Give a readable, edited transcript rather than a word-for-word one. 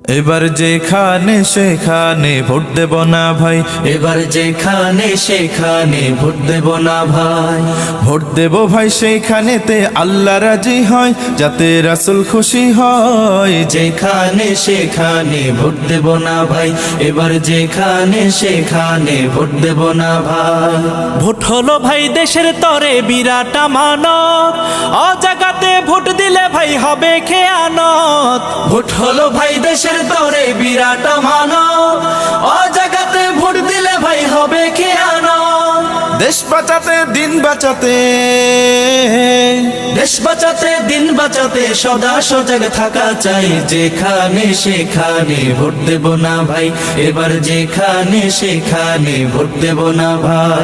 এবার যেখানে সেখানে ভোট দেব না ভাই, এবার যেখানে সেখানে ভোট দেব না ভাই। ভোট দেব ভাই সেইখানেতে আল্লাহ রাজি হয়, যাতে রাসূল খুশি হয়। যেখানে সেখানে ভোট দেব না ভাই, এবার যেখানে সেখানে ভোট দেব না ভাই। ভোট হলো ভাই দেশের তরে বিরাট আমানত, অজাগাতে ভোট দিলে ভাই হবে খেয়ানত। ভোট হলো ভাই দেশের তরে বিরাট আমানত, অজাগাতে ভোট দিলে ভাই হবে খেয়ানত। দেশ বাঁচাতে দিন বাঁচাতে, দেশ বাঁচাতে দিন বাঁচাতে সদা সজাগ থাকা চাই। যেখানে সেখানে ভোট দেব না ভাই, এবার যেখানে সেখানে ভোট দেব না ভাই।